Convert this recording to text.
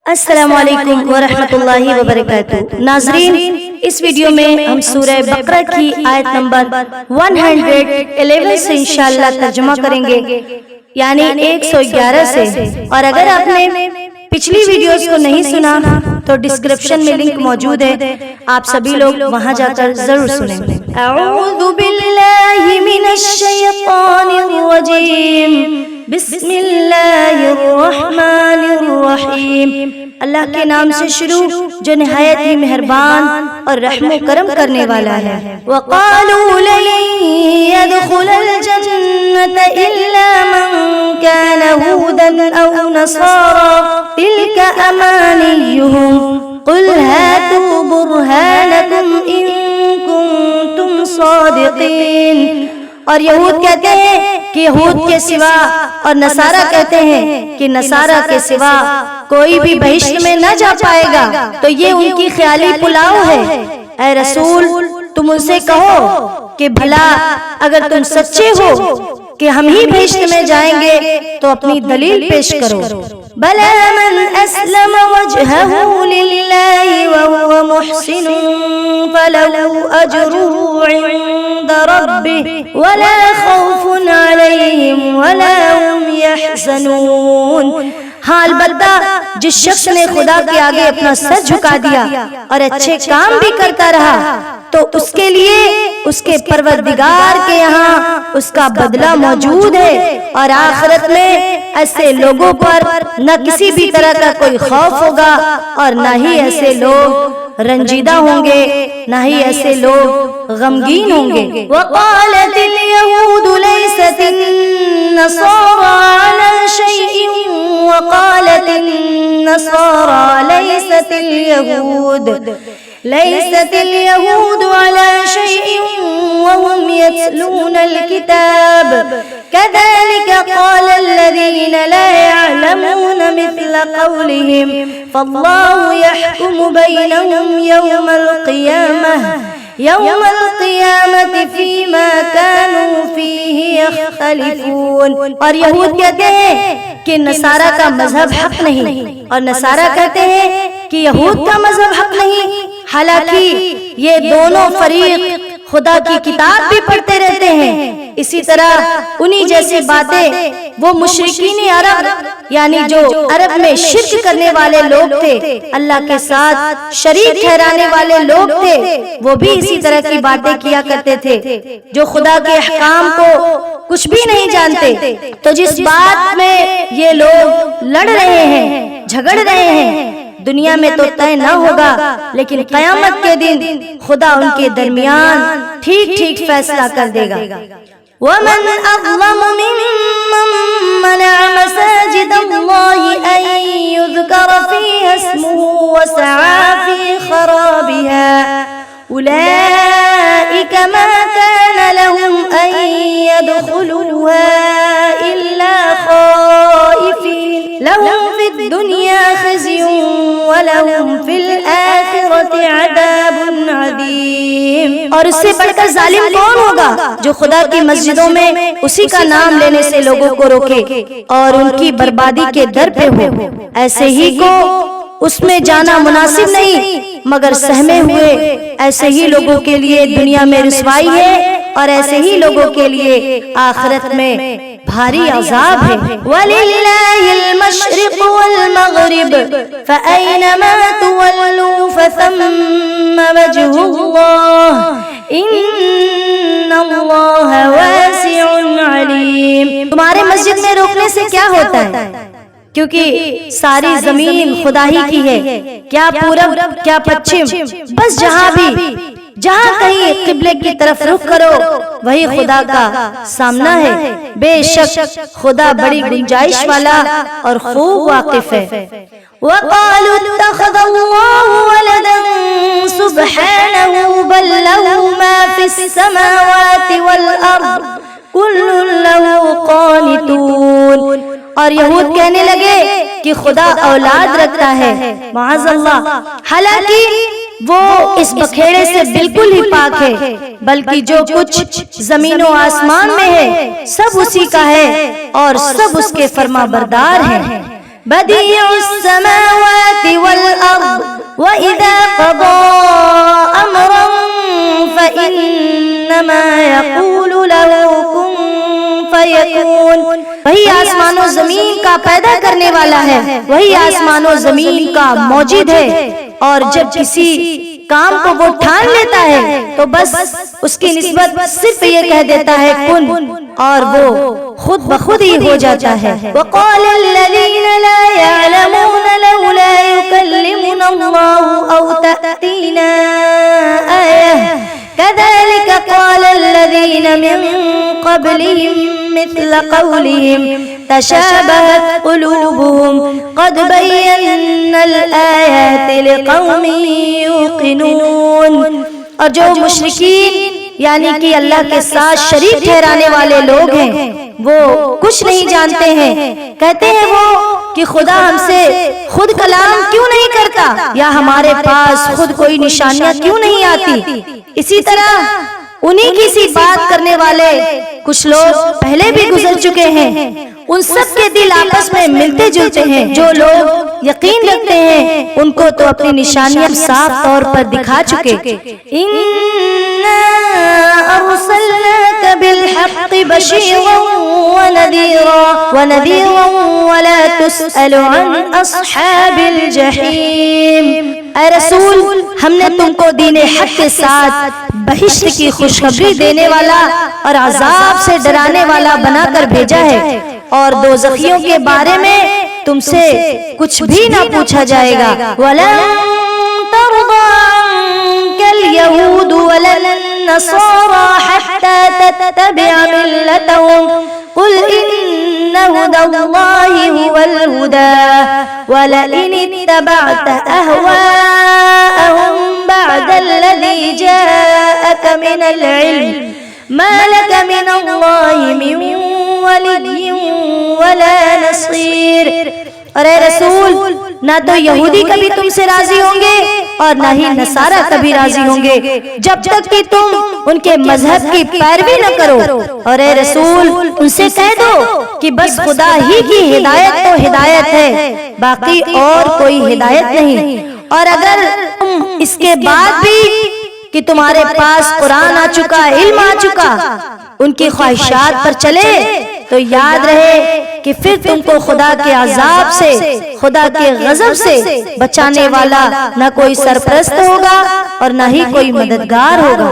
السلام علیکم ورحمۃ اللہ وبرکاتہ۔ ناظرین، اس ویڈیو میں ہم سورہ بقرہ کی آیت نمبر 111 سے انشاءاللہ ترجمہ کریں گے، یعنی 111 سے۔ اور اگر آپ نے پچھلی ویڈیوز کو نہیں سنا تو ڈسکرپشن میں لنک موجود ہے، آپ سبھی لوگ وہاں جا کر ضرور سنیں۔ اعوذ باللہ من الشیطان الرجیم، بسم اللہ الرحمن الرحیم۔ اللہ کے نام سے شروع جو نہایت ہی مہربان اور رحم و کرم کرنے والا ہے۔ وَقَالُوا لَن يَدْخُلَ الْجَنَّةَ إِلَّا مَن كَانَ هُودًا أَوْ نَصَارَىٰ تِلْكَ أَمَانِيُّهُمْ قُلْ هَاتُوا بُرْهَانَكُمْ إِن كُنتُمْ صَادِقِينَ۔ اور یہود کہتے ہیں کہ یہود کے سوا، اور نصارہ کہتے ہیں کہ نصارہ کے سوا کوئی بھی بہشت میں نہ جا پائے گا، تو یہ ان کی خیالی پلاؤ ہے۔ اے رسول، تم ان سے کہو کہ بھلا اگر تم سچے ہو کہ ہم ہی بہشت میں جائیں گے تو اپنی دلیل پیش کرو۔ بَلَىٰ مَنْ أَسْلَمَ وَجْهَهُ لِلَّهِ وَهُوَ مُحْسِنٌ فَلَهُ أَجْرُهُ عِندَ رَبِّهِ وَلَا خَوْفٌ عَلَيْهِمْ وَلَا هُمْ يَحْزَنُونَ۔ ہاں، البتہ جس شخص نے خدا کے آگے اپنا سر جھکا دیا اور اچھے کام بھی کرتا رہا تو اس کے لیے اس کے پروردگار کے یہاں اس کا بدلہ موجود ہے، اور آخرت میں ایسے لوگوں پر نہ کسی بھی طرح کا کوئی خوف ہوگا، اور نہ ہی ایسے لوگ رنجیدہ ہوں گے، نہ ہی ایسے لوگ غمگین ہوں گے۔ وَقَالَتِ الْيَهُودُ لَيْسَتِ النَّصَارَىٰ عَلَىٰ شَيْءٍ وَقَالَتِ النَّصَارَىٰ لَيْسَتِ الْيَهُودُ عَلَىٰ شَيْءٍ وَهُمْ يَتْلُونَ الْكِتَابَ كَذَلِكَ قَالَ الَّذِينَ لَا يَعْلَمُونَ مِثْلَ قَوْلِهِمْ فَاللَّهُ يَحْكُمُ بَيْنَهُمْ يَوْمَ الْقِيَامَةِ فِيمَا كَانُوا فِيهِ يَخْتَلِفُونَ۔ اور یہود کہتے ہیں کہ نصارہ کا مذہب حق نہیں، اور نصارہ کہتے ہیں کہ یہود کا مذہب حق نہیں، حالانکہ یہ دونوں فریق خدا کی کتاب بھی پڑھتے رہتے ہیں۔ اسی طرح انہی جیسی باتیں وہ مشرکین عرب، یعنی جو عرب میں شرک کرنے والے لوگ تھے، اللہ کے ساتھ شریک ٹھہرانے والے لوگ تھے، وہ بھی اسی طرح کی باتیں کیا کرتے تھے، جو خدا کے احکام کو کچھ بھی نہیں جانتے۔ تو جس بات میں یہ لوگ لڑ رہے ہیں، جھگڑ رہے ہیں، دنیا میں تو طے نہ ہوگا، لیکن قیامت کے دن خدا ان کے درمیان ٹھیک ٹھیک فیصلہ کر دے گا۔ وَمَنْ أَظْلَمُ مِمَّن مَّنَعَ مَسَاجِدَ اللَّهِ أَن يُذْكَرَ فِيهَا اسْمُهُ وَسَعَىٰ فِي خَرَابِهَا أُولَٰئِكَ مَا كَانَ لَهُمْ أَن يَدْخُلُوهَا إِلَّا خَائِفِينَ لَهُمْ فِي الدُّنْيَا خِزْيٌ وَلَهُمْ فِي الْآخِرَةِ عَذَابٌ عَظِيمٌ۔ اور اس سے بڑھ کر ظالم کون ہوگا جو خدا کی مسجدوں میں اسی کا نام لینے سے لوگوں کو روکے اور ان کی بربادی کے در پہ ہو۔ ایسے ہی کو اس میں جانا مناسب نہیں، مگر سہمے ہوئے ایسے ہی لوگوں کے لیے دنیا میں رسوائی ہے، اور ایسے ہی لوگوں کے لیے آخرت میں بھاری عذاب ہے۔ وَلِلَّهِ الْمَشْرِقُ وَالْمَغْرِبُ فَأَيْنَمَا تُوَلُّوا فَثَمَّ وَجْهُ اللَّهِ إِنَّ اللَّهَ وَاسِعٌ عَلِيمٌ۔ تمہارے مسجد میں روکنے سے کیا ہوتا ہے؟ کیونکہ ساری زمین خدا ہی کی ہے، کیا پورب کیا پچھم، بس جہاں کہیں قبلے کی طرف رخ کرو وہی خدا کا سامنا ہے۔ بے شک خدا بڑی گنجائش والا اور خوب واقف ہے۔ وَقَالُوا اتَّخَذَ اللَّهُ وَلَدًا سُبْحَانَهُ بَل لَّهُ مَا فِي السَّمَاوَاتِ وَالْأَرْضِ كُلٌّ لَّهُ قَانِتُونَ۔ اور یہود کہنے لگے کہ خدا اولاد رکھتا ہے، معاذ اللہ، حالانکہ وہ اس بکھیڑے سے بالکل ہی پاک ہے، بلکہ جو کچھ زمین و آسمان میں ہے سب اسی کا ہے اور سب اس کے فرما بردار ہیں۔ بدیع السماوات وَإِذَا قَضَى أَمْرًا فَإِنَّمَا يَقُولُ لَهُ كُن فَيَكُونُ۔ وہی آسمان و زمین کا پیدا کرنے والا ہے، وہی آسمان و زمین کا موجد ہے، اور جب کسی کام کو وہ ٹھان لیتا ہے تو بس اس کی نسبت صرف یہ کہہ دیتا ہے کن، اور وہ خود بخود ہی ہو جاتا ہے۔ وَقَالَ الَّذِينَ لَا يَعْلَمُونَ لَوْلَا يُكَلِّمُنَا اللَّهُ أَوْ تَأْتِينَا آيَةٌ كَذَلِكَ قَالَ الَّذِينَ مِن قَبْلِهِم مِّثْلَ قَوْلِهِمْ تَشَابَهَتْ قُلُوبُهُمْ قَدْ بَيَّنَّا الْآيَاتِ لِقَوْمٍ يُوقِنُونَ۔ اور جو مشرکین یعنی کہ اللہ کے ساتھ شریک ٹھہرانے والے لوگ ہیں، وہ کچھ نہیں جانتے ہیں، کہتے ہیں وہ کہ خدا ہم سے خود کلام کیوں نہیں کرتا، یا ہمارے پاس خود کوئی نشانیاں کیوں نہیں آتی۔ اسی طرح انہی کی سی بات کرنے والے کچھ لوگ پہلے بھی گزر چکے ہیں، ان سب کے دل آپس میں ملتے جلتے ہیں۔ جو لوگ یقین رکھتے ہیں ان کو تو اپنی نشانیاں صاف طور پر دکھا چکے۔ اِنَّا أَرْسَلْنَاكَ بِالْحَقِّ بَشِيرًا وَنَذِيرًا وَلَا تُسْأَلُ عَنْ أَصْحَابِ الْجَحِيمِ۔ اے رسول، ہم نے تم کو دین حق کے ساتھ بہشت کی خوشخبری دینے والا اور عذاب سے ڈرانے والا بنا کر بھیجا ہے، اور دوزخیوں کے بارے میں تم سے کچھ بھی نہ پوچھا جائے گا۔ وَلَن تَرْضَىٰ عَنكَ الْيَهُودُ وَلَا النَّصَارَىٰ حَتَّىٰ تَتَّبِعَ مِلَّتَهُمْ قُلْ إِنَّ هُدَى اللَّهِ هُوَ الْهُدَىٰ وَلَئِنِ اتَّبَعْتَ أَهْوَاءَهُمْ بَعْدَ الَّذِي جَاءَكَ مِنَ الْعِلْمِ مَا لَكَ مِنَ اللَّهِ مِن وَلِيٍّ وَلَا نَصِيرٍ۔ اور اے رسول، نہ تو یہودی کبھی تم سے راضی ہوں گے اور نہ ہی نصارہ کبھی راضی ہوں گے جب تک کہ تم ان کے مذہب کی پیروی نہ کرو۔ اور اے رسول، ان سے کہہ دو کہ بس خدا ہی کی ہدایت تو ہدایت ہے، باقی اور کوئی ہدایت نہیں۔ اور اگر تم اس کے بعد بھی کہ تمہارے پاس قرآن آ چکا، علم آ چکا، ان کی خواہشات پر چلے تو یاد رہے کہ پھر تم کو خدا کے عذاب سے، خدا کے غضب سے بچانے والا نہ کوئی سرپرست ہوگا اور نہ ہی کوئی مددگار ہوگا۔